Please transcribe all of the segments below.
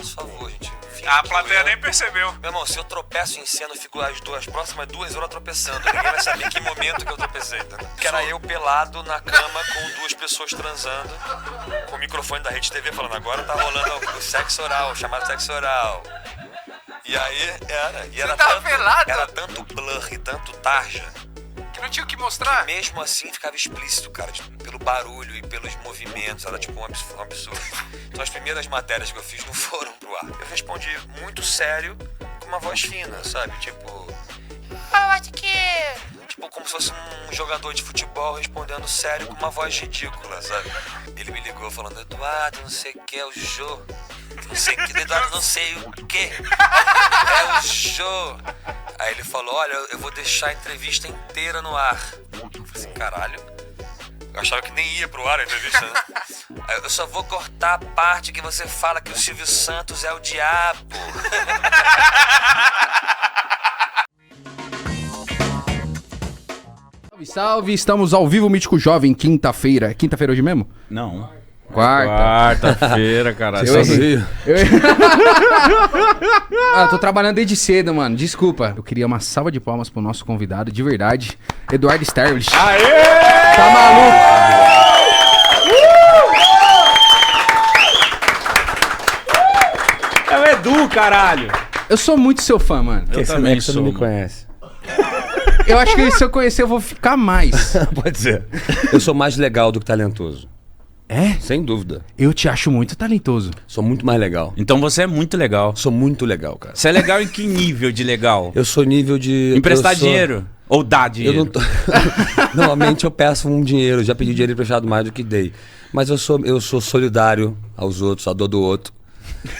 nosso favor, gente. A plateia nem percebeu. Meu irmão, se eu tropeço em cena, eu fico as próximas 2 horas tropeçando. Ninguém vai saber que momento que eu tropecei, tá? Que era eu pelado na cama com 2 pessoas transando, com o microfone da Rede TV falando, agora tá rolando o sexo oral, o chamado sexo oral. E aí era tava pelado? Era tanto blur e tanto tarja, Que não tinha o que mostrar. que mesmo assim ficava explícito, cara, pelo barulho e pelos movimentos, era tipo um absurdo. Então as primeiras matérias que eu fiz não foram pro ar. Eu respondi muito sério, com uma voz fina, sabe? Tipo, acho que... Tipo, como se fosse um jogador de futebol respondendo sério com uma voz ridícula, sabe? Ele me ligou falando, Eduardo, não sei o que, é o Jô. Não sei o que, Eduardo, não sei o que. É o Jô. Aí ele falou, olha, eu vou deixar a entrevista inteira no ar. Eu falei assim, caralho. Eu achava que nem ia pro ar a entrevista, né? Aí eu só vou cortar a parte que você fala que o Silvio Santos é o diabo. Salve, salve, estamos ao vivo, Mítico Jovem, quinta-feira. Quinta-feira hoje mesmo? Não. Quarta-feira, caralho. Sozinho. Tô trabalhando desde cedo, mano. Desculpa. Eu queria uma salva de palmas pro nosso convidado, de verdade, Eduardo Sterblitch. Aê! Tá maluco? É o Edu, caralho. Eu sou muito seu fã, mano. Eu também sou. Você não me conhece. Eu acho que se eu conhecer, eu vou ficar mais. Pode ser. Eu sou mais legal do que talentoso. É? Sem dúvida. Eu te acho muito talentoso. Sou muito mais legal. Então você é muito legal. Sou muito legal, cara. Você é legal em que nível de legal? Eu sou nível de... Emprestar dinheiro? Ou dar dinheiro? Eu não tô... Normalmente eu peço um dinheiro. Já pedi dinheiro emprestado mais do que dei. Mas eu sou solidário aos outros, à dor do outro.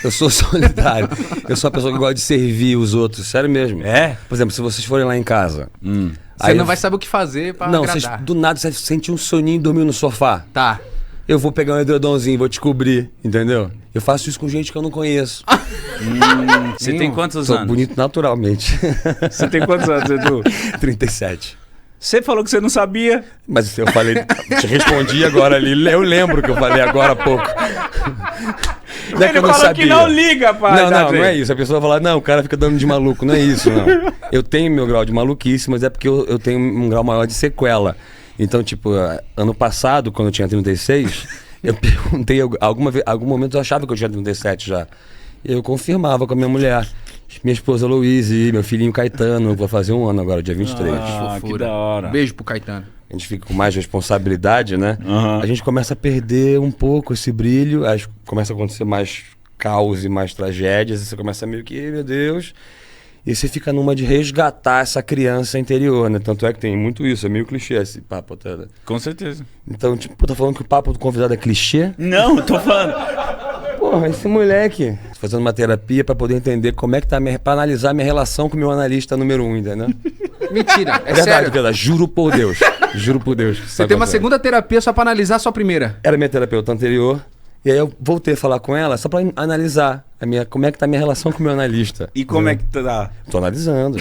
Eu sou solidário. Eu sou uma pessoa que gosta de servir os outros. Sério mesmo. É? Por exemplo, se vocês forem lá em casa... Você não vai saber o que fazer pra agradar. Vocês, do nada você sente um soninho e dormir no sofá. Tá. Eu vou pegar um edredomzinho, vou te cobrir, entendeu? Eu faço isso com gente que eu não conheço. Você tem quantos Sou anos? bonito naturalmente. Você tem quantos anos, Edu? 37. Você falou que você não sabia. Mas eu falei, te respondi agora ali. Eu lembro que eu falei agora há pouco. Não é Ele que eu não falou sabia. que não liga, pai. Não é isso. A pessoa fala, não, o cara fica dando de maluco. Não é isso, não. Eu tenho meu grau de maluquice, mas é porque eu tenho um grau maior de sequela. Então, tipo, ano passado, quando eu tinha 36, eu perguntei, algum momento eu achava que eu tinha 37 já. E eu confirmava com a minha mulher. Minha esposa Louise, meu filhinho Caetano, vou fazer 1 ano agora, dia 23. Que da hora. Beijo pro Caetano. A gente fica com mais responsabilidade, né? Uhum. A gente começa a perder um pouco esse brilho, aí começa a acontecer mais caos e mais tragédias, e você começa meio que, meu Deus... E você fica numa de resgatar essa criança interior, né? Tanto é que tem muito isso, é meio clichê esse papo até. Com certeza. Então, tipo, tá falando que o papo do convidado é clichê? Não, eu tô falando. Porra, esse moleque... Tô fazendo uma terapia pra poder entender como é que tá, pra analisar minha relação com o meu analista número 1, entendeu? Mentira, é Verdade, sério. verdade, juro por Deus. Juro por Deus. Você tem uma segunda terapia só pra analisar a sua primeira. Era minha terapeuta anterior. E aí eu voltei a falar com ela só pra analisar como é que tá a minha relação com o meu analista. E como é que tá? Tô analisando.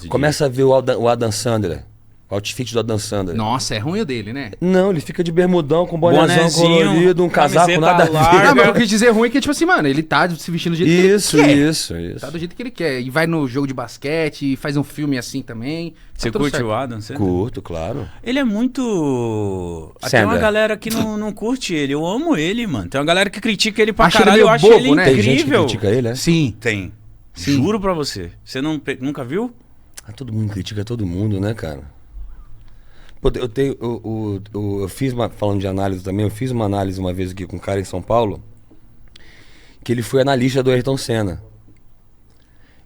Começa a ver o Adam Sandler. O outfit do Adam Sandler. Nossa, é ruim o dele, né? Não, ele fica de bermudão, com bonézão Bonezinho, colorido, um casaco camiseta nada a ver. larga. Não, mas eu quis dizer ruim que, tipo assim, mano, ele tá se vestindo do jeito Isso, que ele quer. isso. Tá do jeito que ele quer. E vai no jogo de basquete, e faz um filme assim também. Você tudo curte certo. o Adam Sandler? Curto, claro. Ele é muito... Tem Sandler. uma galera que não curte ele. Eu amo ele, mano. Tem uma galera que critica ele pra Acha ele caralho. meio Eu acho bobo, ele né? Tem gente que incrível. critica ele, né? Sim. Tem. Sim. Juro pra você. Você nunca viu? Todo mundo critica todo mundo, né, cara? Pô, eu fiz falando de análise também, eu fiz uma análise uma vez aqui com um cara em São Paulo, que ele foi analista do Ayrton Senna.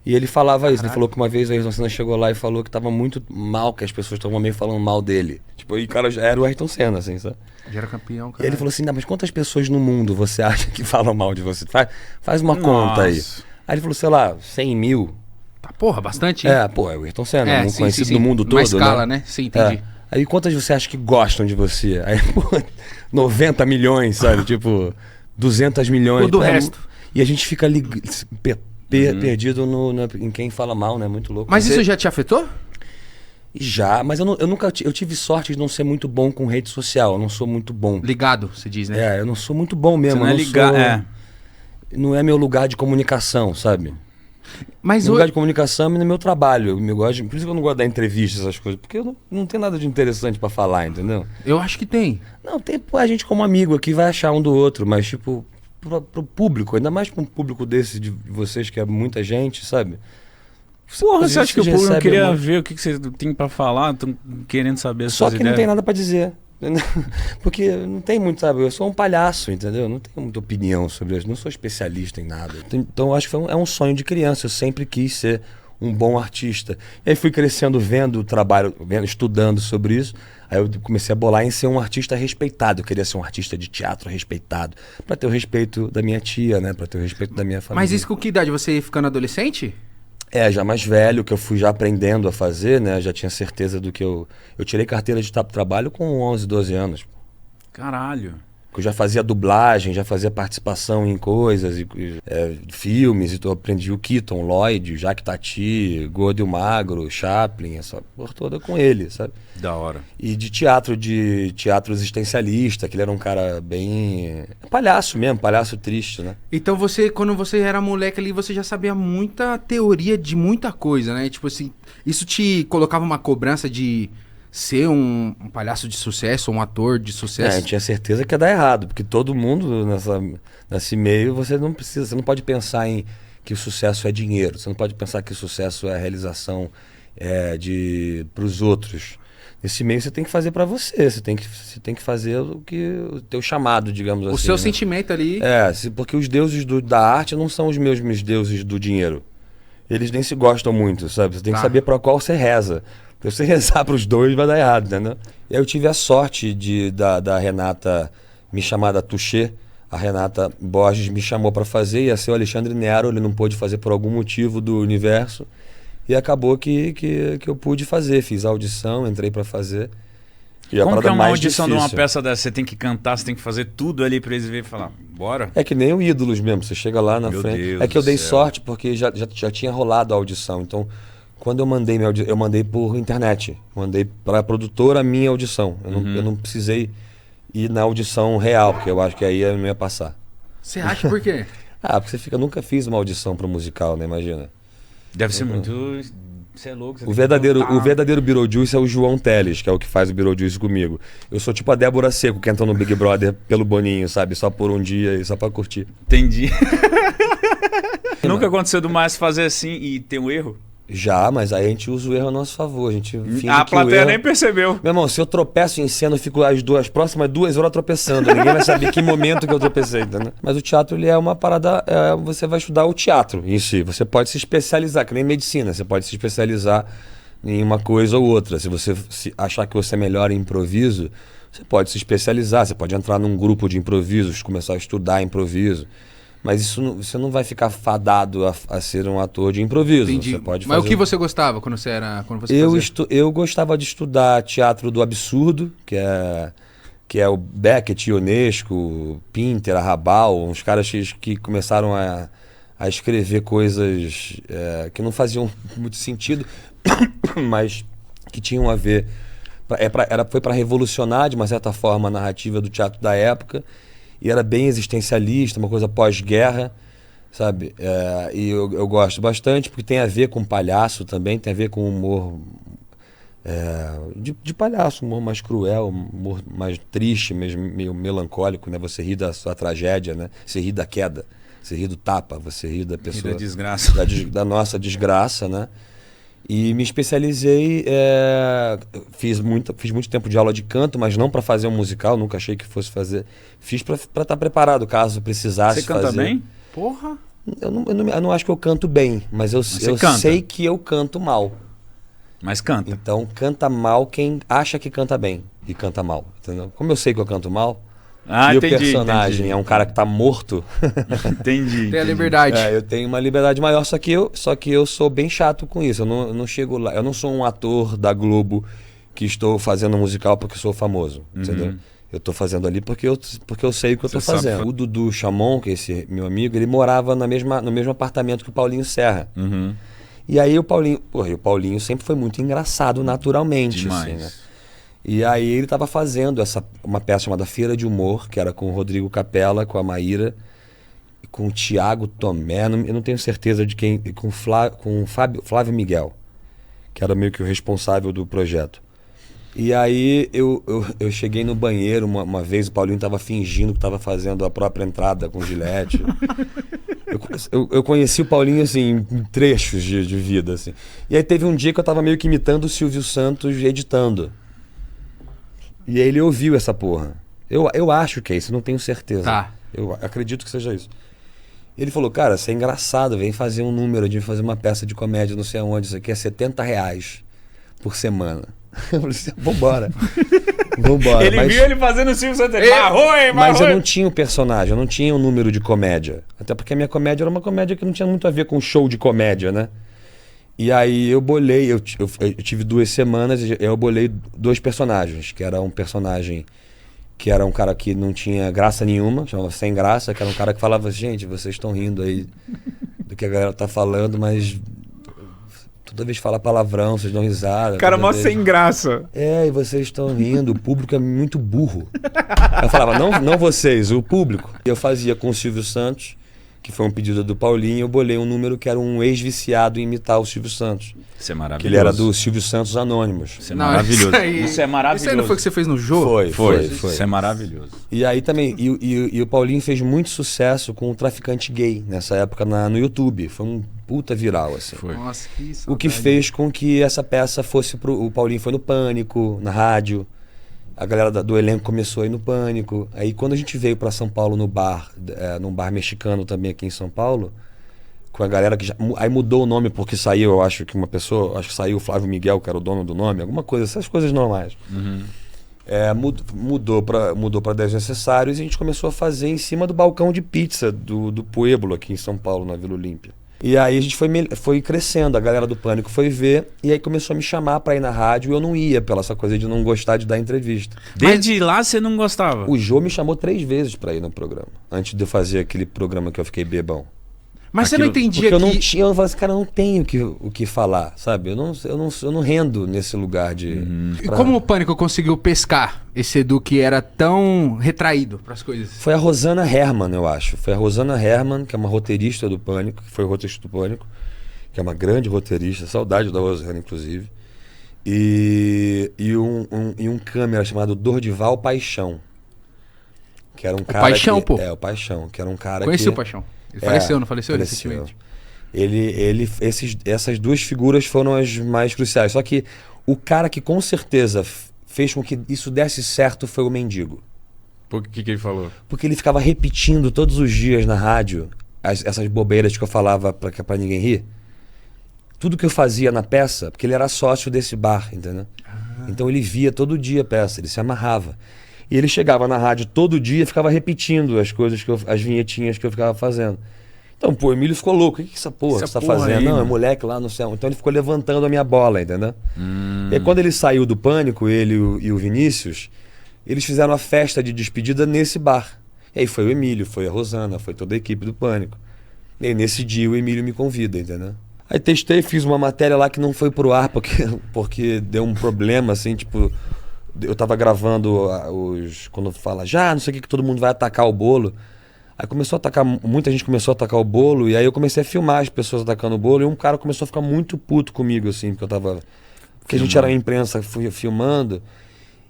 E ele falava isso, ele falou que uma vez o Ayrton Senna chegou lá e falou que tava muito mal, que as pessoas estavam meio falando mal dele. Tipo, e o cara já era o Ayrton Senna, assim, sabe? Já era campeão, cara. E ele falou assim, não, mas quantas pessoas no mundo você acha que falam mal de você? Faz uma conta aí. Aí ele falou, sei lá, 100 mil. Tá, porra, bastante. É o Ayrton Senna, um sim, conhecido sim, no sim. mundo todo, Uma escala, né? Sim, entendi. É. Aí quantas você acha que gostam de você? Aí, pô, 90 milhões, sabe? Tipo, 200 milhões. O do resto. E a gente fica perdido em quem fala mal, né? Muito louco. Mas isso já te afetou? Já, mas eu nunca eu tive sorte de não ser muito bom com rede social. Eu não sou muito bom. Ligado, você diz, né? É, eu não sou muito bom mesmo. Você não é eu ligar, sou- Não é meu lugar de comunicação, sabe? Mas Meu o... lugar de comunicação é no meu trabalho. Por isso que eu não gosto de dar entrevista, essas coisas. Porque eu não tem nada de interessante pra falar, entendeu? eu acho que tem. Não, tem a gente como amigo aqui vai achar um do outro, mas tipo, pro público, ainda mais pra um público desse de vocês, que é muita gente, sabe? Porra, Às você acha vezes que o público não recebe queria uma- ver o que você tem pra falar? Tão querendo saber as Só suas que não ideias. tem nada pra dizer. Porque não tem muito, sabe? Eu sou um palhaço, entendeu? Não tenho muita opinião sobre isso. Não sou especialista em nada. Então eu acho que é um sonho de criança. Eu sempre quis ser um bom artista. E aí fui crescendo, vendo o trabalho, estudando sobre isso. Aí eu comecei a bolar em ser um artista respeitado. Eu queria ser um artista de teatro respeitado. Pra ter o respeito da minha tia, né? Pra ter o respeito da minha família. Mas isso com que idade? Você ficando adolescente? Já mais velho, que eu fui já aprendendo a fazer, né? Já tinha certeza do que eu... Eu tirei carteira de trabalho com 11, 12 anos. Caralho. Eu já fazia dublagem, já fazia participação em coisas, filmes, então eu aprendi o Keaton, Lloyd, Jacques Tati, Gordo e o Magro, Chaplin, essa porra toda com ele, sabe? Da hora. E de teatro existencialista, que ele era um cara bem... palhaço mesmo, palhaço triste, né? Então você, quando você era moleque ali, você já sabia muita teoria de muita coisa, né? Tipo assim, isso te colocava uma cobrança de ser um palhaço de sucesso, um ator de sucesso? Eu tinha certeza que ia dar errado, porque todo mundo nesse meio, você não pode pensar em que o sucesso é dinheiro, você não pode pensar que o sucesso é a realização para os outros. Nesse meio você tem que fazer para você, você tem que fazer o teu chamado, digamos assim. O seu né? sentimento ali... Porque os deuses da arte não são os mesmos deuses do dinheiro. Eles nem se gostam muito, sabe? Você tem que saber para qual você reza. Se você rezar para os dois, vai dar errado, entendeu? E aí eu tive a sorte da Renata me chamar da Touché. A Renata Borges me chamou para fazer, ia ser o Alexandre Nero, ele não pôde fazer por algum motivo do universo. E acabou que eu pude fazer. Fiz a audição, entrei para fazer. E a Como que parada é uma mais audição de uma difícil. peça dessa? Você tem que cantar, você tem que fazer tudo ali pra eles verem e falar, bora? É que nem o Ídolos mesmo, você chega lá na Meu frente. Deus É que eu do dei céu. sorte porque já tinha rolado a audição. Então, quando eu mandei minha audição, eu mandei por internet. Mandei para a produtora a minha audição. Eu não precisei ir na audição real, porque eu acho que aí eu não ia passar. Você acha por quê? Porque nunca fiz uma audição para musical, né? Imagina. Deve ser muito... Você é louco. Você O tem que verdadeiro, cantar. o verdadeiro Beetlejuice é o João Teles, que é o que faz o Beetlejuice comigo. Eu sou tipo a Débora Seco, que entrou no Big Brother pelo Boninho, sabe? Só por um dia e só pra curtir. Entendi. Nunca aconteceu do Márcio fazer assim e ter um erro? Já, mas aí a gente usa o erro a nosso favor. A gente finge A que o plateia erro... nem percebeu. Meu irmão, se eu tropeço em cena, eu fico as próximas 2 horas tropeçando. Ninguém vai saber que momento que eu tropecei, entendeu? Mas o teatro, ele é uma parada... você vai estudar o teatro em si. Você pode se especializar, que nem medicina. Você pode se especializar em uma coisa ou outra. Se você achar que você é melhor em improviso, você pode se especializar. Você pode entrar num grupo de improvisos, começar a estudar improviso. Mas você não vai ficar fadado a ser um ator de improviso. Entendi. Você pode Mas o fazer que você gostava quando você fazia? Eu gostava de estudar teatro do absurdo, que é o Beckett, Ionesco, Pinter, Arrabal, uns caras que começaram a escrever coisas que não faziam muito sentido, mas que tinham a ver... Foi para revolucionar, de uma certa forma, a narrativa do teatro da época, e era bem existencialista, uma coisa pós-guerra, sabe? E eu gosto bastante, porque tem a ver com palhaço também, tem a ver com humor de palhaço, humor mais cruel, humor mais triste, meio melancólico, né? Você ri da sua tragédia, né? Você ri da queda, você ri do tapa, você ri da pessoa... da desgraça. Da nossa desgraça, né? E me especializei, fiz muito tempo de aula de canto, mas não para fazer um musical, nunca achei que fosse fazer. Fiz para estar preparado, caso precisasse fazer. Você canta bem? Porra! Eu não acho que eu canto bem, mas eu canta. sei que eu canto mal. Mas canta. Então canta mal quem acha que canta bem e canta mal, entendeu? Como eu sei que eu canto mal, e o personagem é um cara que tá morto, Entendi. Tem a liberdade. eu tenho uma liberdade maior, só que eu sou bem chato com isso. Eu não chego lá, eu não sou um ator da Globo que estou fazendo um musical porque sou famoso, entendeu? Eu tô fazendo ali porque eu sei o que eu tô Você sabe fazendo. O Dudu Chamon, que é esse meu amigo, ele morava no mesmo apartamento que o Paulinho Serra. E aí o Paulinho sempre foi muito engraçado naturalmente, assim, né? E aí ele tava fazendo uma peça chamada Feira de Humor, que era com o Rodrigo Capella, com a Maíra, com o Thiago Tomé, eu não tenho certeza de quem, com o Flávio Miguel, que era meio que o responsável do projeto. E aí eu cheguei no banheiro uma vez, o Paulinho tava fingindo que tava fazendo a própria entrada com gilete. Eu conheci o Paulinho, assim, em trechos de vida, assim. E aí teve um dia que eu tava meio que imitando o Silvio Santos editando. E aí ele ouviu essa porra. Eu acho que é isso, não tenho certeza. Tá. Eu acredito que seja isso. Ele falou, cara, isso é engraçado, vem fazer um número, de fazer uma peça de comédia, não sei aonde, isso aqui é R$70 por semana. Eu falei assim, vambora. Ele viu ele fazendo o Silvio Santos. Mas eu não tinha o personagem, eu não tinha um número de comédia. Até porque a minha comédia era uma comédia que não tinha muito a ver com show de comédia, né? E aí eu bolei, eu tive 2 semanas e eu bolei 2 personagens, que era um personagem que era um cara que não tinha graça nenhuma, chamava Sem Graça, que era um cara que falava, gente, vocês estão rindo aí do que a galera tá falando, mas toda vez que fala palavrão, vocês dão risada. Cara, mó sem graça. E vocês estão rindo, o público é muito burro. Eu falava, não vocês, o público. Eu fazia com o Silvio Santos, que foi um pedido do Paulinho, eu bolei um número que era um ex-viciado em imitar o Silvio Santos. Isso é maravilhoso. Que ele era do Silvio Santos Anônimos. Isso é maravilhoso. Isso é maravilhoso. Isso aí não foi o que você fez no jogo? Foi. Isso é maravilhoso. E aí também, e o Paulinho fez muito sucesso com o Traficante Gay, nessa época no YouTube. Foi um puta viral, assim. Foi. Nossa, que saudade. O que fez com que essa peça fosse o Paulinho foi no Pânico, na rádio. A galera do elenco começou a ir no Pânico. Aí quando a gente veio para São Paulo num bar mexicano também aqui em São Paulo, com a galera que aí mudou o nome porque saiu, eu acho que uma pessoa, acho que saiu o Flávio Miguel, que era o dono do nome, alguma coisa, essas coisas normais. Uhum. Mudou para Desnecessários e a gente começou a fazer em cima do balcão de pizza do Pueblo aqui em São Paulo, na Vila Olímpia. E aí a gente foi crescendo, a galera do Pânico foi ver, e aí começou a me chamar pra ir na rádio, e eu não ia pela essa coisa de não gostar de dar entrevista. Desde lá você não gostava? O Jô me chamou 3 vezes pra ir no programa, antes de eu fazer aquele programa que eu fiquei bebão. Mas você não entendia porque eu falei assim, cara, eu não tenho o que falar, sabe? Eu não rendo nesse lugar de... E como o Pânico conseguiu pescar esse Edu que era tão retraído pras coisas? Foi a Rosana Herman, eu acho. Foi a Rosana Herman, que é uma roteirista do Pânico, que foi roteirista do Pânico, que é uma grande roteirista, saudade da Rosana, inclusive. E um câmera chamado Dordival Paixão. Que era um cara. Paixão, pô. O Paixão, que era um cara Conheci o Paixão. Ele faleceu, não faleceu? Recentemente. Essas 2 figuras foram as mais cruciais. Só que o cara que com certeza fez com que isso desse certo foi o Mendigo. Por que ele falou? Porque ele ficava repetindo todos os dias na rádio essas bobeiras que eu falava pra ninguém rir. Tudo que eu fazia na peça, porque ele era sócio desse bar, entendeu? Então ele via todo dia a peça, ele se amarrava. E ele chegava na rádio todo dia e ficava repetindo as coisas, as vinhetinhas que eu ficava fazendo. Então, pô, o Emílio ficou louco. O que é essa porra que você tá fazendo? Aí, não, é moleque lá no céu. Então ele ficou levantando a minha bola, entendeu? E aí, quando ele saiu do Pânico, ele e o Vinícius, eles fizeram a festa de despedida nesse bar. E aí foi o Emílio, foi a Rosana, foi toda a equipe do Pânico. E aí, nesse dia o Emílio me convida, entendeu? Aí testei, fiz uma matéria lá que não foi pro ar porque deu um problema, assim, tipo... Eu tava gravando quando fala não sei o que todo mundo vai atacar o bolo. Aí muita gente começou a atacar o bolo, e aí eu comecei a filmar as pessoas atacando o bolo, e um cara começou a ficar muito puto comigo, assim, porque a gente era a imprensa filmando,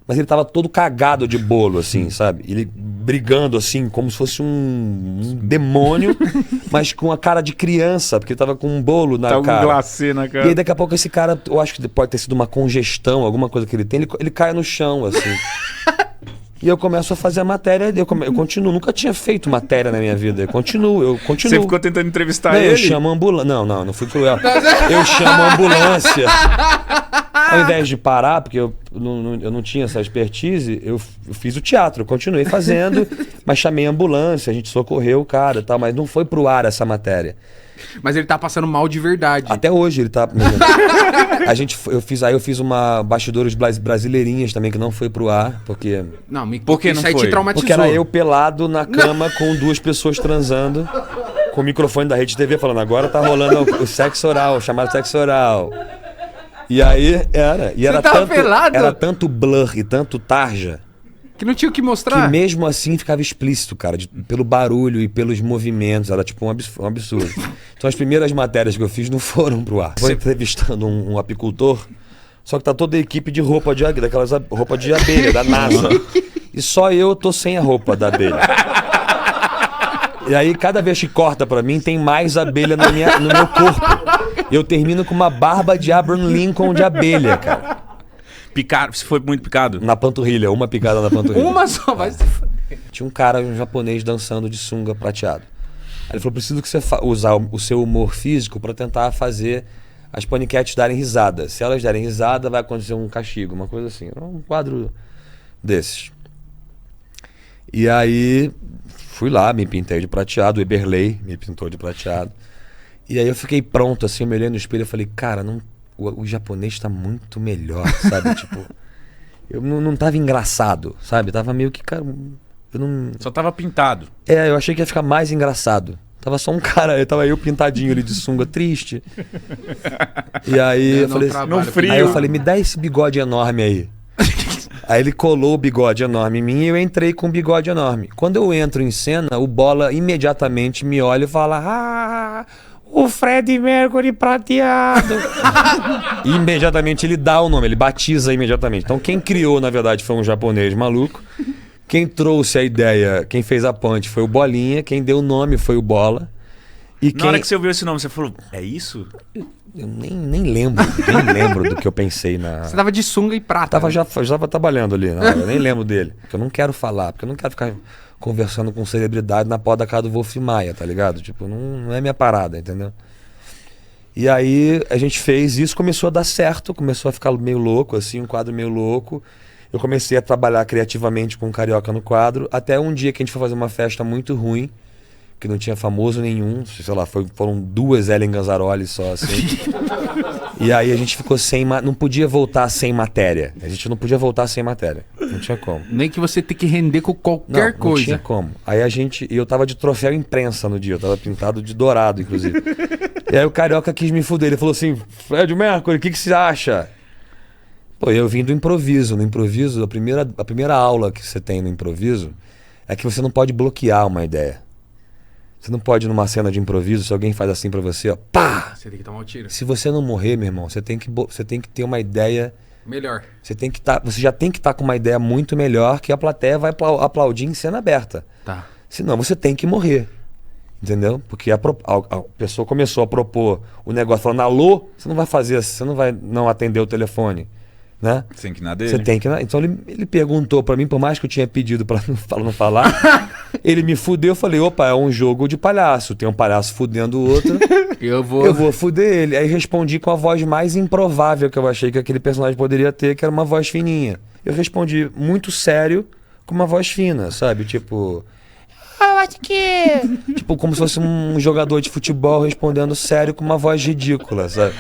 mas ele tava todo cagado de bolo, assim, sabe? Ele brigando, assim, como se fosse um demônio, mas com a cara de criança, porque ele tava com um bolo na cara. Tava com glacê na cara. E aí daqui a pouco esse cara, eu acho que pode ter sido uma congestão, alguma coisa que ele tem, ele cai no chão, assim. E eu começo a fazer a matéria, eu continuo, nunca tinha feito matéria na minha vida, eu continuo. Você ficou tentando entrevistar ele? Eu chamo a ambulância, não fui cruel. Eu chamo a ambulância. Ao invés de parar, porque eu não tinha essa expertise, eu fiz o teatro, eu continuei fazendo, mas chamei a ambulância, a gente socorreu o cara e tal, mas não foi pro ar essa matéria. Mas ele tá passando mal de verdade. Até hoje ele tá... eu fiz uma Bastidores Brasileirinhas também, que não foi pro ar, porque... Não, Por que não isso aí foi? te traumatizou. Porque era eu pelado na cama com 2 pessoas transando. com o microfone da Rede TV falando, agora tá rolando o sexo oral, o chamado sexo oral. E aí era tanto blur e tanto tarja, Que não tinha o que que mostrar. mesmo assim ficava explícito, cara, pelo barulho e pelos movimentos, era tipo um absurdo. Então as primeiras matérias que eu fiz não foram pro ar. Vou entrevistando um apicultor, só que tá toda a equipe de roupa daquelas roupa de abelha, da NASA. E só eu tô sem a roupa da abelha. E aí cada vez que corta pra mim, tem mais abelha no meu corpo. Eu termino com uma barba de Abraham Lincoln de abelha, cara. Picado, você foi muito picado? Na panturrilha, uma picada na panturrilha. Uma só, vai se fuder. Tinha um cara, um japonês, dançando de sunga prateado. Aí ele falou, preciso que você usar o seu humor físico pra tentar fazer as paniquetes darem risada. Se elas derem risada, vai acontecer um castigo, uma coisa assim. Um quadro desses. E aí, fui lá, me pintei de prateado, o Eberlei me pintou de prateado. E aí eu fiquei pronto, assim, eu me olhei no espelho e falei, cara, o japonês tá muito melhor, sabe? Tipo, eu não tava engraçado, sabe? Tava meio que, cara, eu não... Só tava pintado. Eu achei que ia ficar mais engraçado. Tava só um cara, tava eu pintadinho ali de sunga, triste. E aí eu falei, no frio. aí eu falei, me dá esse bigode enorme aí. Aí ele colou o bigode enorme em mim e eu entrei com o bigode enorme. Quando eu entro em cena, o Bola imediatamente me olha e fala, o Fred Mercury prateado. E imediatamente ele dá o nome, ele batiza imediatamente. Então quem criou, na verdade, foi um japonês maluco. Quem trouxe a ideia, quem fez a ponte foi o Bolinha, quem deu o nome foi o Bola. E Na hora que você ouviu esse nome, você falou, é isso? Eu nem lembro do que eu pensei na... Você tava de sunga e prata. Já tava trabalhando ali, na hora, eu nem lembro dele. Porque eu não quero falar, porque eu não quero ficar conversando com celebridade na porta da casa do Wolf Maia, tá ligado? Tipo, não é minha parada, entendeu? E aí a gente fez isso, começou a dar certo, começou a ficar meio louco, assim, um quadro meio louco. Eu comecei a trabalhar criativamente com o Carioca no quadro, até um dia que a gente foi fazer uma festa muito ruim, que não tinha famoso nenhum, sei lá, foram 2 Ellen Ganzaroli só, assim. E aí a gente ficou não podia voltar sem matéria. A gente não podia voltar sem matéria. Não tinha como. Nem que você tem que render com qualquer Não coisa. tinha como. Aí eu tava de troféu imprensa no dia, eu tava pintado de dourado, inclusive. E aí o Carioca quis me fuder, ele falou assim, Fred Mercury, o que você acha? Pô, eu vim do improviso. No improviso, a primeira aula que você tem no improviso é que você não pode bloquear uma ideia. Você não pode, numa cena de improviso, se alguém faz assim pra você, ó, pá! Você tem que tomar um tiro. Se você não morrer, meu irmão, você tem que ter uma ideia... Melhor. Você já tem que estar com uma ideia muito melhor que a plateia vai aplaudir em cena aberta. Tá. Senão você tem que morrer. Entendeu? Porque a pessoa começou a propor o negócio falando, alô, você não vai não atender o telefone. Né? Sem que nada dele. Você tem que. Então ele perguntou pra mim, por mais que eu tinha pedido pra não falar, ele me fudeu. Eu falei, opa, é um jogo de palhaço. Tem um palhaço fudendo o outro. Eu vou fuder ele. Aí respondi com a voz mais improvável que eu achei que aquele personagem poderia ter, que era uma voz fininha. Eu respondi muito sério com uma voz fina, sabe? Tipo. Eu acho que. Tipo, como se fosse um jogador de futebol respondendo sério com uma voz ridícula, sabe?